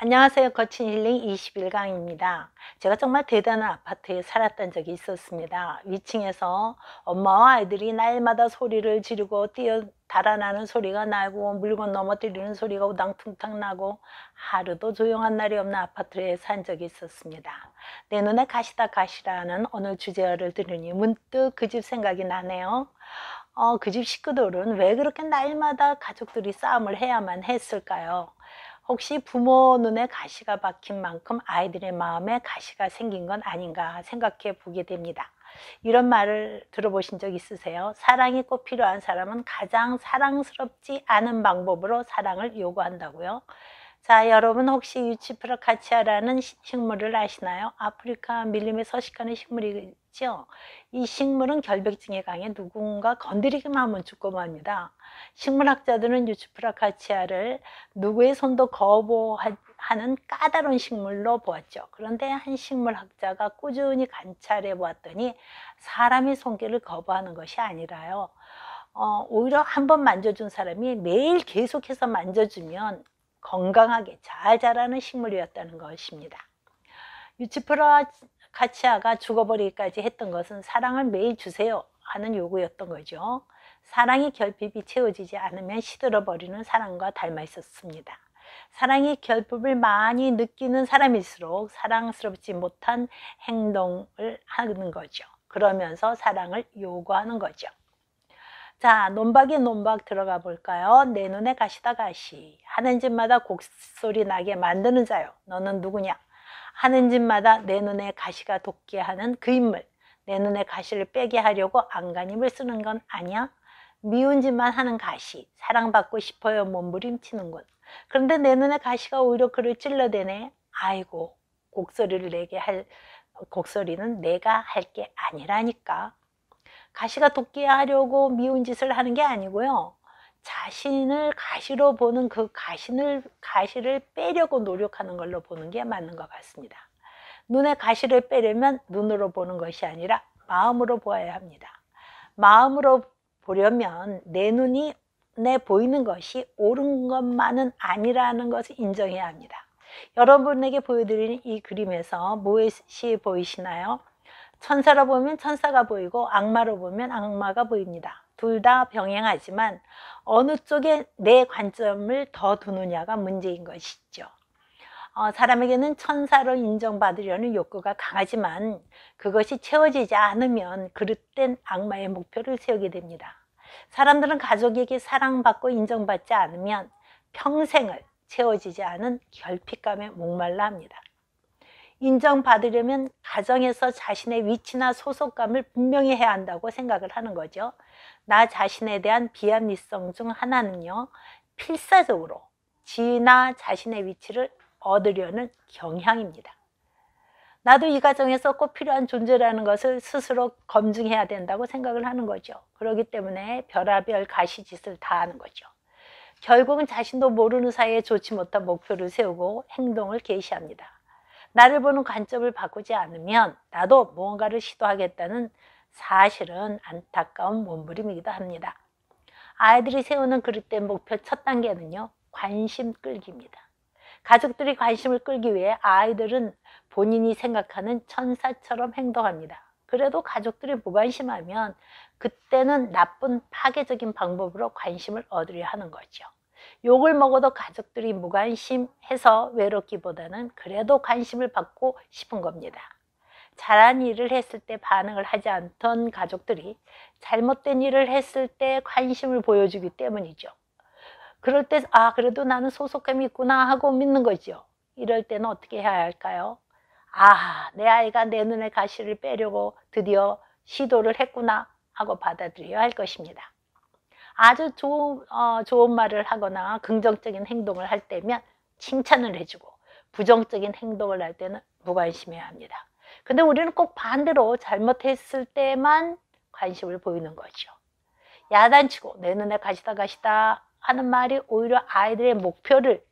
안녕하세요. 거친 힐링 21강입니다. 제가 정말 대단한 아파트에 살았던 적이 있었습니다. 위층에서 엄마와 아이들이 날마다 소리를 지르고 뛰어 달아나는 소리가 나고 물건 넘어뜨리는 소리가 우당퉁탕 나고 하루도 조용한 날이 없는 아파트에 산 적이 있었습니다. 내 눈에 가시다 가시라는 오늘 주제어를 들으니 문득 그 집 생각이 나네요. 그 집 식구들은 왜 그렇게 날마다 가족들이 싸움을 해야만 했을까요? 혹시 부모 눈에 가시가 박힌 만큼 아이들의 마음에 가시가 생긴 건 아닌가 생각해 보게 됩니다. 이런 말을 들어보신 적 있으세요? 사랑이 꼭 필요한 사람은 가장 사랑스럽지 않은 방법으로 사랑을 요구한다고요? 자, 여러분 혹시 유치프라카치아라는 식물을 아시나요? 아프리카 밀림에 서식하는 식물이죠. 이 식물은 결백증에 강해 누군가 건드리기만 하면 죽고 맙니다. 식물학자들은 유치프라카치아를 누구의 손도 거부하는 까다로운 식물로 보았죠. 그런데 한 식물학자가 꾸준히 관찰해 보았더니 사람의 손길을 거부하는 것이 아니라요. 오히려 한 번 만져준 사람이 매일 계속해서 만져주면 건강하게 잘 자라는 식물이었다는 것입니다. 유치프라카치아가 죽어버리기까지 했던 것은 사랑을 매일 주세요 하는 요구였던 거죠. 사랑의 결핍이 채워지지 않으면 시들어버리는 사랑과 닮아 있었습니다. 사랑의 결핍을 많이 느끼는 사람일수록 사랑스럽지 못한 행동을 하는 거죠. 그러면서 사랑을 요구하는 거죠. 자, 논박이 논박 들어가 볼까요? 내 눈에 가시다 가시. 하는 집마다 곡소리 나게 만드는 자요. 너는 누구냐? 하는 집마다 내 눈에 가시가 돋게 하는 그 인물. 내 눈에 가시를 빼게 하려고 안간힘을 쓰는 건 아니야? 미운 짓만 하는 가시. 사랑받고 싶어요 몸부림치는군. 그런데 내 눈에 가시가 오히려 그를 찔러대네. 아이고, 곡소리는 내가 할 게 아니라니까. 가시가 돋게 하려고 미운 짓을 하는 게 아니고요. 자신을 가시로 보는 그 가시를 빼려고 노력하는 걸로 보는 게 맞는 것 같습니다. 눈에 가시를 빼려면 눈으로 보는 것이 아니라 마음으로 보아야 합니다. 마음으로 보려면 내 눈이 내 보이는 것이 옳은 것만은 아니라는 것을 인정해야 합니다. 여러분에게 보여드리는 이 그림에서 무엇이 보이시나요? 천사로 보면 천사가 보이고 악마로 보면 악마가 보입니다. 둘 다 병행하지만 어느 쪽에 내 관점을 더 두느냐가 문제인 것이죠. 사람에게는 천사로 인정받으려는 욕구가 강하지만 그것이 채워지지 않으면 그릇된 악마의 목표를 세우게 됩니다. 사람들은 가족에게 사랑받고 인정받지 않으면 평생을 채워지지 않은 결핍감에 목말라 합니다. 인정받으려면 가정에서 자신의 위치나 소속감을 분명히 해야 한다고 생각을 하는 거죠. 나 자신에 대한 비합리성 중 하나는요, 필사적으로 지나 자신의 위치를 얻으려는 경향입니다. 나도 이 가정에서 꼭 필요한 존재라는 것을 스스로 검증해야 된다고 생각을 하는 거죠. 그렇기 때문에 별의별 가시짓을 다 하는 거죠. 결국은 자신도 모르는 사이에 좋지 못한 목표를 세우고 행동을 개시합니다. 나를 보는 관점을 바꾸지 않으면 나도 무언가를 시도하겠다는 사실은 안타까운 몸부림이기도 합니다. 아이들이 세우는 그릇된 목표 첫 단계는요, 관심 끌기입니다. 가족들이 관심을 끌기 위해 아이들은 본인이 생각하는 천사처럼 행동합니다. 그래도 가족들이 무관심하면 그때는 나쁜 파괴적인 방법으로 관심을 얻으려 하는 거죠. 욕을 먹어도 가족들이 무관심해서 외롭기보다는 그래도 관심을 받고 싶은 겁니다. 잘한 일을 했을 때 반응을 하지 않던 가족들이 잘못된 일을 했을 때 관심을 보여주기 때문이죠. 그럴 때 그래도 나는 소속감이 있구나 하고 믿는 거죠. 이럴 때는 어떻게 해야 할까요? 내 아이가 내 눈에 가시를 빼려고 드디어 시도를 했구나 하고 받아들여야 할 것입니다. 아주 좋은 말을 하거나 긍정적인 행동을 할 때면 칭찬을 해주고 부정적인 행동을 할 때는 무관심해야 합니다. 근데 우리는 꼭 반대로 잘못했을 때만 관심을 보이는 거죠. 야단치고 내 눈에 가시다 하는 말이 오히려 아이들의 목표를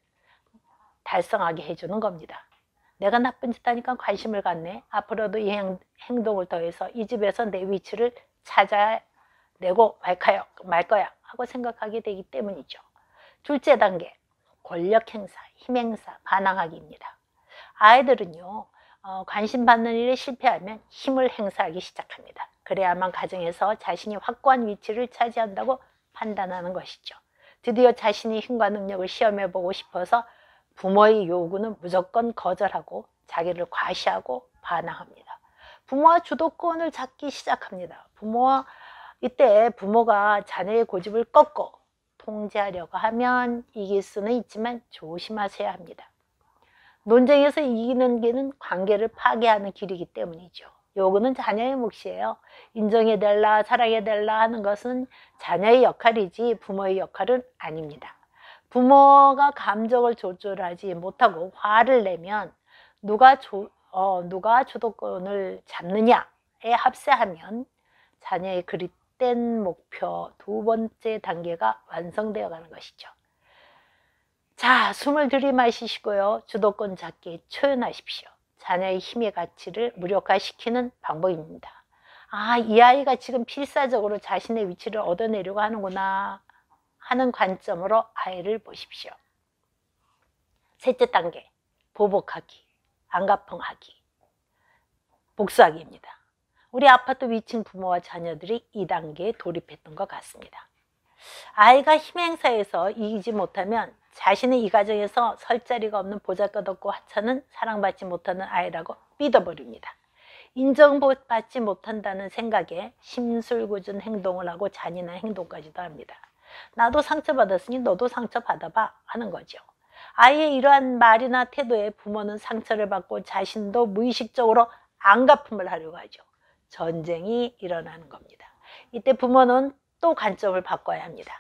달성하게 해주는 겁니다. 내가 나쁜 짓 하니까 관심을 갖네. 앞으로도 이 행동을 더해서 이 집에서 내 위치를 찾아내고 말 거야 하고 생각하게 되기 때문이죠. 둘째 단계, 권력 행사, 힘 행사, 반항하기입니다. 아이들은요, 관심 받는 일에 실패하면 힘을 행사하기 시작합니다. 그래야만 가정에서 자신이 확고한 위치를 차지한다고 판단하는 것이죠. 드디어 자신의 힘과 능력을 시험해보고 싶어서 부모의 요구는 무조건 거절하고 자기를 과시하고 반항합니다. 부모와 주도권을 잡기 시작합니다. 이때 부모가 자녀의 고집을 꺾고 통제하려고 하면 이길 수는 있지만 조심하셔야 합니다. 논쟁에서 이기는 길은 관계를 파괴하는 길이기 때문이죠. 요구는 자녀의 몫이에요. 인정해달라, 사랑해달라 하는 것은 자녀의 역할이지 부모의 역할은 아닙니다. 부모가 감정을 조절하지 못하고 화를 내면 누가 주도권을 잡느냐에 합세하면 자녀의 그릇된 목표 두 번째 단계가 완성되어 가는 것이죠. 자, 숨을 들이마시시고요. 주도권 잡기에 초연하십시오. 자녀의 힘의 가치를 무력화시키는 방법입니다. 아, 이 아이가 지금 필사적으로 자신의 위치를 얻어내려고 하는구나 하는 관점으로 아이를 보십시오. 셋째 단계, 보복하기, 안가펑하기, 복수하기입니다. 우리 아파트 위층 부모와 자녀들이 이 단계에 돌입했던 것 같습니다. 아이가 힘 행사에서 이기지 못하면 자신의 이 가정에서 설 자리가 없는 보잘것없고 하찮은 사랑받지 못하는 아이라고 믿어버립니다. 인정받지 못한다는 생각에 심술궂은 행동을 하고 잔인한 행동까지도 합니다. 나도 상처받았으니 너도 상처받아봐 하는 거죠. 아이의 이러한 말이나 태도에 부모는 상처를 받고 자신도 무의식적으로 안갚음을 하려고 하죠. 전쟁이 일어나는 겁니다. 이때 부모는 또 관점을 바꿔야 합니다.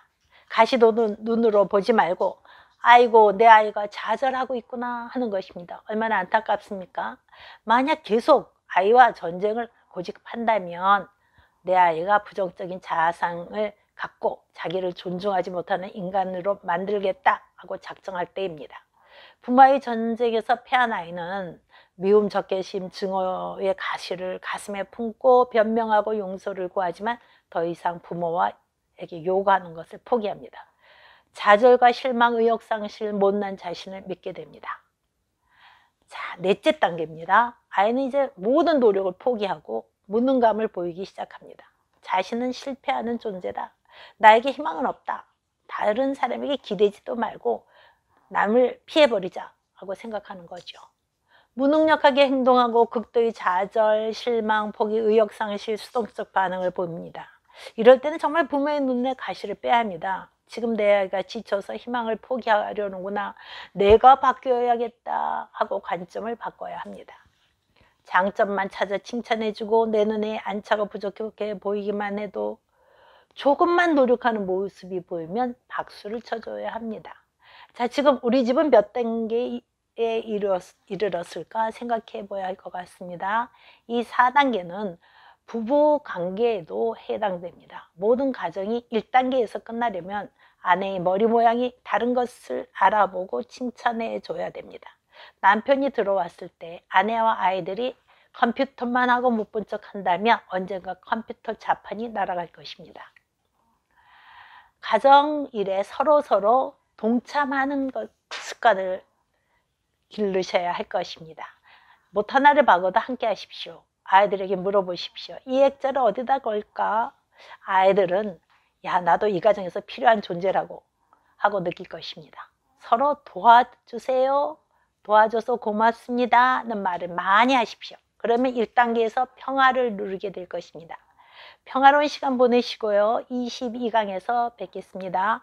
가시도는 눈으로 보지 말고 아이고 내 아이가 좌절하고 있구나 하는 것입니다. 얼마나 안타깝습니까? 만약 계속 아이와 전쟁을 고집한다면 내 아이가 부정적인 자아상을 갖고 자기를 존중하지 못하는 인간으로 만들겠다 하고 작정할 때입니다. 부모의 전쟁에서 패한 아이는 미움, 적개심, 증오의 가시를 가슴에 품고 변명하고 용서를 구하지만 더 이상 부모에게 요구하는 것을 포기합니다. 좌절과 실망, 의욕상실, 못난 자신을 믿게 됩니다. 자, 넷째 단계입니다. 아이는 이제 모든 노력을 포기하고 무능감을 보이기 시작합니다. 자신은 실패하는 존재다. 나에게 희망은 없다. 다른 사람에게 기대지도 말고 남을 피해버리자 하고 생각하는 거죠. 무능력하게 행동하고 극도의 좌절, 실망, 포기, 의욕상실, 수동적 반응을 보입니다. 이럴 때는 정말 부모의 눈에 가시를 빼야 합니다. 지금 내 아이가 지쳐서 희망을 포기하려는구나. 내가 바뀌어야겠다 하고 관점을 바꿔야 합니다. 장점만 찾아 칭찬해주고 내 눈에 안차가 부족해 보이기만 해도 조금만 노력하는 모습이 보이면 박수를 쳐줘야 합니다. 자, 지금 우리 집은 몇 단계에 이르렀을까 생각해 봐야 할 것 같습니다. 이 4단계는 부부 관계에도 해당됩니다. 모든 가정이 1단계에서 끝나려면 아내의 머리 모양이 다른 것을 알아보고 칭찬해 줘야 됩니다. 남편이 들어왔을 때 아내와 아이들이 컴퓨터만 하고 못 본 척 한다면 언젠가 컴퓨터 자판이 날아갈 것입니다. 가정 일에 서로 동참하는 습관을 기르셔야 할 것입니다. 못 하나를 박아도 함께 하십시오. 아이들에게 물어보십시오. 이 액자를 어디다 걸까? 아이들은 야, 나도 이 가정에서 필요한 존재라고 하고 느낄 것입니다. 서로 도와주세요. 도와줘서 고맙습니다는 말을 많이 하십시오. 그러면 1단계에서 평화를 누리게 될 것입니다. 평화로운 시간 보내시고요. 22강에서 뵙겠습니다.